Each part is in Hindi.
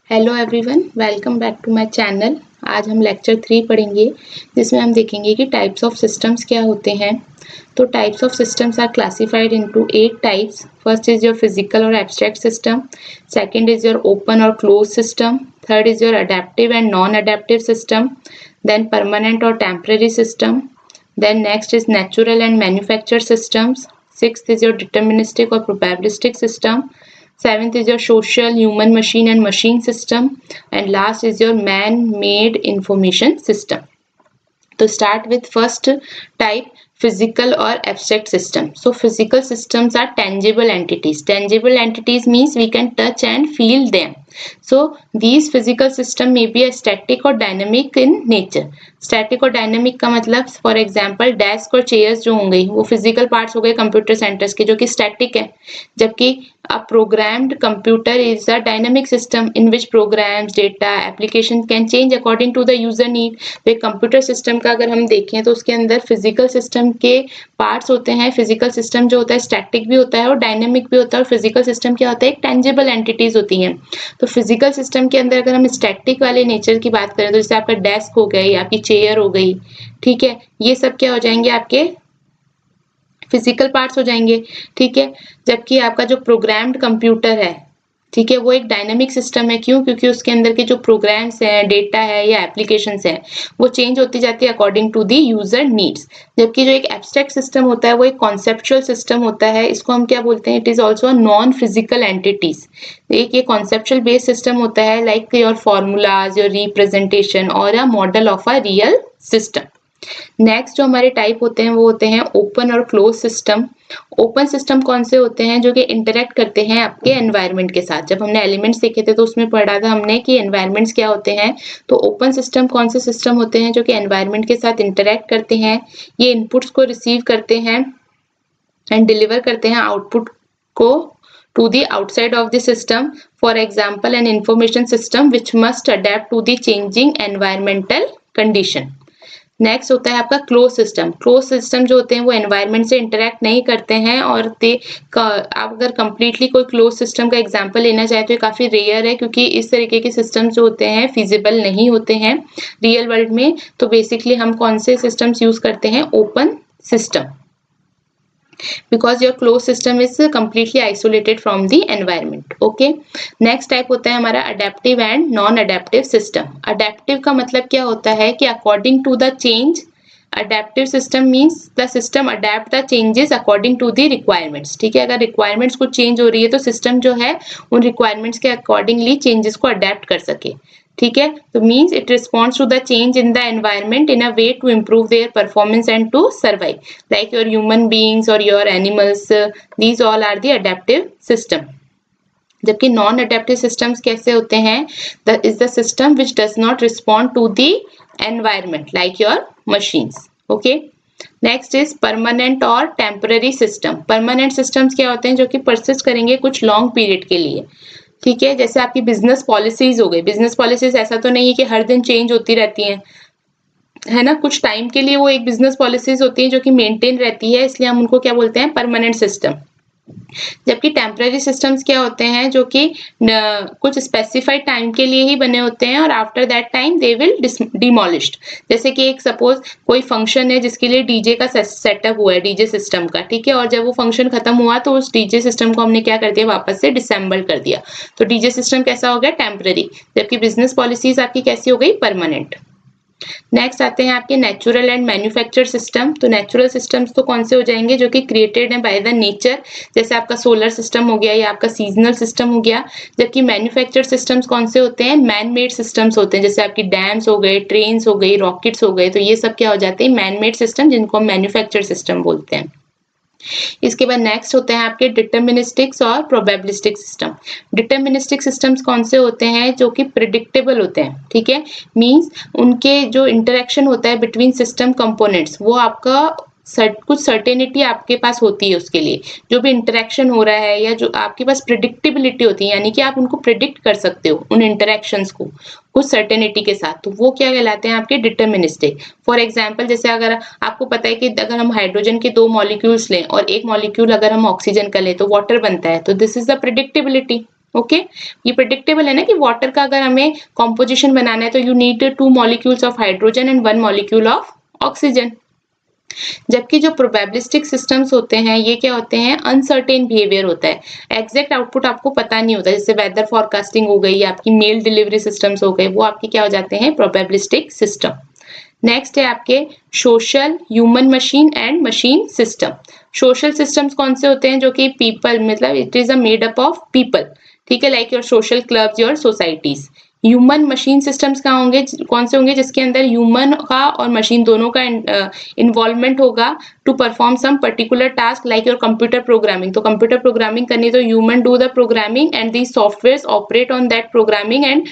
Hello everyone, welcome back to my channel. आज हम लेक्चर 3 पढ़ेंगे जिसमें हम देखेंगे कि टाइप्स ऑफ सिस्टम्स क्या होते हैं। तो types of systems are classified into 8 types. First is your physical और abstract system, second is your open और close system, third is your adaptive and non adaptive system, then permanent और temporary system, then next is natural and manufactured systems, sixth is your deterministic or probabilistic system, seventh is your social human machine and machine system, and last is your man made information system. To start with first type, physical or abstract system. So physical systems are tangible entities. Tangible entities means we can touch and feel them. So these physical system may be a static or dynamic in nature. Static और डायनेमिक का मतलब फॉर एग्जांपल डेस्क और चेयर्स जो होंगे वो फिजिकल पार्ट्स हो गए कंप्यूटर सेंटर्स के जो कि स्टैटिक है, जबकि a programmed computer is a dynamic system in which programs, data, application can change according to the user need. तो एक कंप्यूटर सिस्टम का अगर हम देखें तो उसके अंदर फिजिकल सिस्टम के पार्ट्स होते हैं। फिजिकल सिस्टम जो होता है स्टैटिक भी होता है और डायनेमिक भी होता है, और फिजिकल सिस्टम क्या होता है, एक टेंजिबल एंटिटीज होती हैं। तो फिजिकल सिस्टम के अंदर अगर हम स्टैटिक वाले नेचर की बात करें तो जैसे आपका डेस्क हो गया या आपकी चेयर हो गई, ठीक है, ये सब क्या हो जाएंगे, आपके फिजिकल पार्ट्स हो जाएंगे, ठीक है। जबकि आपका जो प्रोग्राम्ड कंप्यूटर है, ठीक है, वो एक डायनेमिक सिस्टम है। क्यों? क्योंकि उसके अंदर के जो प्रोग्राम्स हैं, डेटा है या एप्लीकेशंस हैं, वो चेंज होती जाती है according to the user needs. जबकि जो एक एब्स्ट्रैक्ट सिस्टम होता है वो एक कॉन्सेप्चुअल सिस्टम होता है। इसको हम क्या बोलते हैं, it is also non physical entities. एक ये कॉन्सेप्चुअल बेस्ड सिस्टम होता है, like your formulas, your representation और a model of a real system. Next जो हमारे टाइप होते हैं वो होते हैं ओपन और क्लोज सिस्टम। ओपन सिस्टम कौन से होते हैं, जो कि इंटरेक्ट करते हैं आपके एनवायरनमेंट के साथ। जब हमने एलिमेंट्स देखे थे तो उसमें पढ़ा था हमने कि एनवायरनमेंट्स क्या होते हैं। तो ओपन सिस्टम कौन से सिस्टम होते हैं, जो कि एनवायरनमेंट के साथ इंटरेक्ट करते हैं, ये इनपुट्स को रिसीव करते हैं एंड डिलीवर करते हैं आउटपुट को to the outside of the system. For example, an information system which must adapt to the changing environmental condition. Next होता है आपका क्लोज सिस्टम। क्लोज सिस्टम जो होते हैं वो एनवायरनमेंट से इंटरेक्ट नहीं करते हैं, और आप अगर कंप्लीटली कोई क्लोज सिस्टम का एग्जांपल लेना चाहे तो ये काफ़ी रेयर है, क्योंकि इस तरीके के सिस्टम्स जो होते हैं फिजिबल नहीं होते हैं रियल वर्ल्ड में। तो बेसिकली हम कौन से सिस्टम्स यूज करते हैं, open system, because your closed system is completely isolated from the environment. Okay, next type होता है हमारा adaptive and non adaptive system. Adaptive का मतलब क्या होता है कि according to the change, adaptive system means the system adapt the changes according to the requirements. ठीक है, अगर requirements कुछ change हो रही है तो system जो है उन requirements के accordingly changes को adapt कर सके। ठीक है, तो means it responds to the change in the environment in a way to improve their performance and to survive, like your human beings और your animals, these all are the adaptive system. जबकि नॉन अडेप्टिव सिस्टम्स कैसे होते हैं, the is the system which does not respond to the environment like your machines. Okay, next is permanent और टेम्पररी सिस्टम। परमानेंट सिस्टम्स क्या होते हैं, जो कि परसिस्ट करेंगे कुछ लॉन्ग पीरियड के लिए। ठीक है, जैसे आपकी बिजनेस पॉलिसीज हो गई। बिजनेस पॉलिसीज ऐसा तो नहीं है कि हर दिन चेंज होती रहती हैं, है ना, कुछ टाइम के लिए वो एक बिजनेस पॉलिसीज होती है जो कि मेंटेन रहती है, इसलिए हम उनको क्या बोलते हैं, परमानेंट सिस्टम। जबकि टेम्पररी सिस्टम्स क्या होते हैं, जो कि कुछ स्पेसिफाइड टाइम के लिए ही बने होते हैं और after that time they will demolished. जैसे कि एक सपोज कोई फंक्शन है जिसके लिए डीजे का सेटअप हुआ है, डीजे सिस्टम का, ठीक है, और जब वो फंक्शन खत्म हुआ तो उस डीजे सिस्टम को हमने क्या कर दिया, वापस से डिसेंबल कर दिया। तो डीजे सिस्टम कैसा हो गया, टेम्पररी। जबकि बिजनेस पॉलिसीज आपकी कैसी हो गई, परमानेंट। नेक्स्ट आते हैं आपके नेचुरल एंड मैन्युफैक्चर्ड सिस्टम। तो नेचुरल सिस्टम्स तो कौन से हो जाएंगे, जो कि क्रिएटेड है बाय द नेचर, जैसे आपका सोलर सिस्टम हो गया या आपका सीजनल सिस्टम हो गया। जबकि मैन्युफैक्चर्ड सिस्टम्स कौन से होते हैं, मैन मेड सिस्टम्स होते हैं, जैसे आपकी डैम्स हो गए, ट्रेन्स हो गई, रॉकेट्स हो गए। तो ये सब क्या हो जाते हैं, मैन मेड सिस्टम, जिनको हम मैन्युफैक्चर्ड सिस्टम बोलते हैं। इसके बाद नेक्स्ट होते हैं आपके डिटर्मिनिस्टिक्स और प्रोबेबिलिस्टिक सिस्टम। डिटर्मिनिस्टिक सिस्टम्स कौन से होते हैं, जो कि प्रिडिक्टेबल होते हैं। ठीक है, मींस उनके जो इंटरेक्शन होता है बिटवीन सिस्टम कंपोनेंट्स, वो आपका कुछ सर्टेनिटी आपके पास होती है उसके लिए। जो भी इंटरेक्शन हो रहा है या जो आपके पास प्रिडिक्टेबिलिटी होती है, यानी कि आप उनको प्रिडिक्ट कर सकते हो उन इंटरेक्शंस को कुछ सर्टेनिटी के साथ, तो वो क्या कहलाते हैं, आपके डिटर्मिनिस्टिक। फॉर एग्जाम्पल, जैसे अगर आपको पता है कि अगर हम हाइड्रोजन के 2 मॉलिक्यूल्स लें और एक मॉलिक्यूल अगर हम ऑक्सीजन का लें तो वाटर बनता है, तो this is the predictability. Okay ये प्रेडिक्टेबल है ना कि वाटर का अगर हमें कॉम्पोजिशन बनाना है तो you need 2 molecules of hydrogen and 1 molecule of oxygen. जबकि जो प्रोबेबिलिस्टिक सिस्टम्स होते हैं ये क्या होते हैं, अनसर्टेन बिहेवियर होता है, एग्जैक्ट आउटपुट आपको पता नहीं होता, जैसे वेदर फॉरकास्टिंग हो गई, आपकी मेल डिलीवरी सिस्टम्स हो गए, वो आपके क्या हो जाते हैं, प्रोबेबिलिस्टिक सिस्टम। नेक्स्ट है आपके social, human machine and machine system. Social systems कौन से होते हैं, जो कि पीपल, मतलब it is a made up of people, ठीक है, like your social clubs, your societies. Human machine systems कहाँ होंगे, कौन से होंगे, जिसके अंदर ह्यूमन का और मशीन दोनों का इन्वॉल्वमेंट होगा to perform some particular task, like your computer programming. तो कंप्यूटर प्रोग्रामिंग करनी तो human do the programming and the software operate on that programming and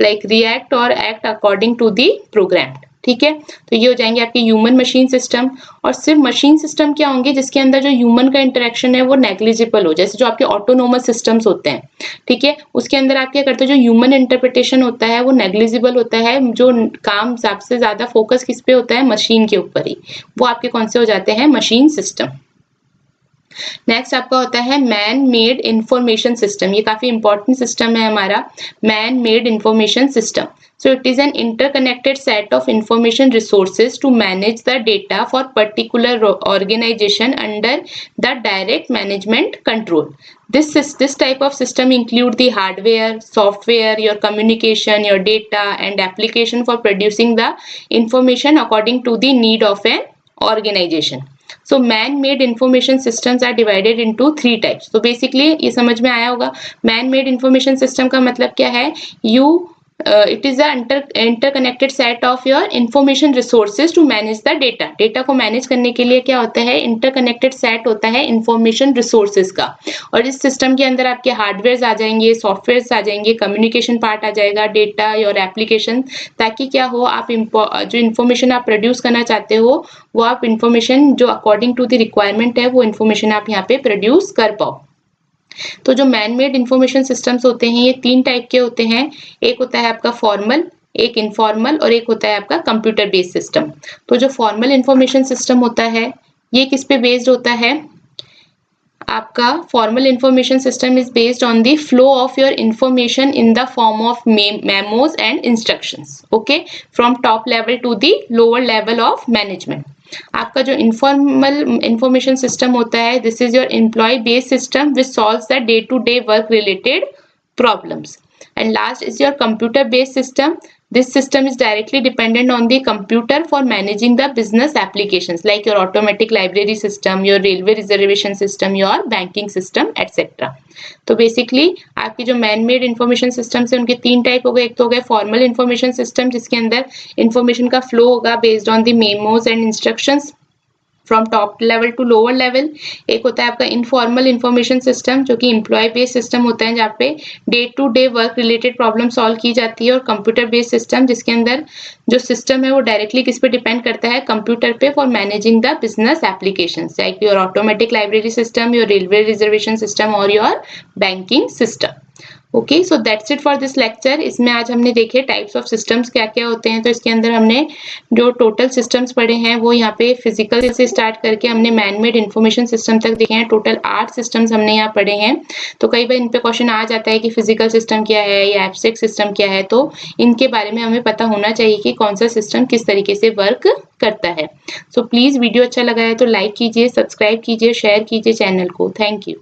like react और act according to the program, ठीक है। तो ये हो जाएंगे आपके ह्यूमन मशीन सिस्टम। और सिर्फ मशीन सिस्टम क्या होंगे, जिसके अंदर जो ह्यूमन का इंटरेक्शन है वो नेग्लिजिबल हो, जैसे जो आपके ऑटोनोमस सिस्टम्स होते हैं, ठीक है, उसके अंदर आप क्या करते हो, जो ह्यूमन इंटरप्रिटेशन होता है वो नेग्लिजिबल होता है, जो काम सबसे ज्यादा फोकस किस पे होता है, मशीन के ऊपर ही, वो आपके कौन से हो जाते हैं, मशीन सिस्टम। नेक्स्ट आपका होता है मैन मेड इंफॉर्मेशन सिस्टम। ये काफी इंपॉर्टेंट सिस्टम है हमारा, man made information system. So it is an interconnected set of information resources to manage the data for particular organization under the direct management control. This type of system include the hardware, software, your communication, your data and application for producing the information according to the need of an organization. So man-made information systems are divided into 3 types. तो basically ये समझ में आया होगा, man-made information system का मतलब क्या है, it is a interconnected set of your information resources to manage the data. Data को मैनेज करने के लिए क्या होता है, इंटरकनेक्टेड सेट होता है इंफॉर्मेशन रिसोर्सेज का। और इस सिस्टम के अंदर आपके हार्डवेयर आ जाएंगे, सॉफ्टवेयर आ जाएंगे, कम्युनिकेशन पार्ट आ जाएगा, डेटा और एप्लीकेशन, ताकि क्या हो, आप जो इन्फॉर्मेशन आप प्रोड्यूस करना चाहते हो वो आप इन्फॉर्मेशन जो अकॉर्डिंग टू द रिक्वायरमेंट है वो इन्फॉर्मेशन आप यहाँ पे प्रोड्यूस कर पाओ। तो जो मैन मेड इंफॉर्मेशन सिस्टम्स होते हैं ये 3 टाइप के होते हैं, एक होता है आपका फॉर्मल, एक इनफॉर्मल और एक होता है आपका कंप्यूटर बेस्ड सिस्टम। तो जो फॉर्मल इंफॉर्मेशन सिस्टम होता है ये किस पे बेस्ड होता है, आपका formal information system is based on the flow of your information in the form of memos and instructions, okay, from top level to the lower level of management. आपका जो इनफॉर्मल इंफॉर्मेशन सिस्टम होता है this is your employ based system which solves the day to day work related problems. And last is your computer based system. This system is directly dependent on the computer for managing the business applications like your automatic library system, your railway reservation system, your banking system, etc. तो बेसिकली आपकी जो मैन मेड इंफॉर्मेशन सिस्टम है उनके 3 टाइप हो गए, एक तो हो गए फॉर्मल इंफॉर्मेशन सिस्टम जिसके अंदर इंफॉर्मेशन का फ्लो होगा based on the memos and instructions from top level to lower level. एक होता है आपका इनफॉर्मल इंफॉर्मेशन सिस्टम जो कि एम्प्लॉय बेस्ड सिस्टम होता है जहाँ पे day to day work related problem solve की जाती है, और कंप्यूटर बेस्ड सिस्टम जिसके अंदर जो सिस्टम है वो डायरेक्टली किस पे डिपेंड करता है, कंप्यूटर पे, for managing the business application like your automatic library system, your railway reservation system और your banking system. Okay, so that's it for this lecture. इसमें आज हमने देखे टाइप्स ऑफ सिस्टम्स क्या क्या होते हैं। तो इसके अंदर हमने जो टोटल सिस्टम्स पढ़े हैं वो यहाँ पे फिजिकल से स्टार्ट करके हमने मैनमेड इंफॉर्मेशन सिस्टम तक देखे हैं। टोटल 8 सिस्टम्स हमने यहाँ पढ़े हैं। तो कई बार इन पे क्वेश्चन आ जाता है कि फिजिकल सिस्टम क्या है या एब्स्ट्रैक्ट सिस्टम क्या है, तो इनके बारे में हमें पता होना चाहिए कि कौन सा सिस्टम किस तरीके से वर्क करता है। सो प्लीज वीडियो अच्छा लगा है तो लाइक कीजिए, सब्सक्राइब कीजिए, शेयर कीजिए चैनल को। Thank you.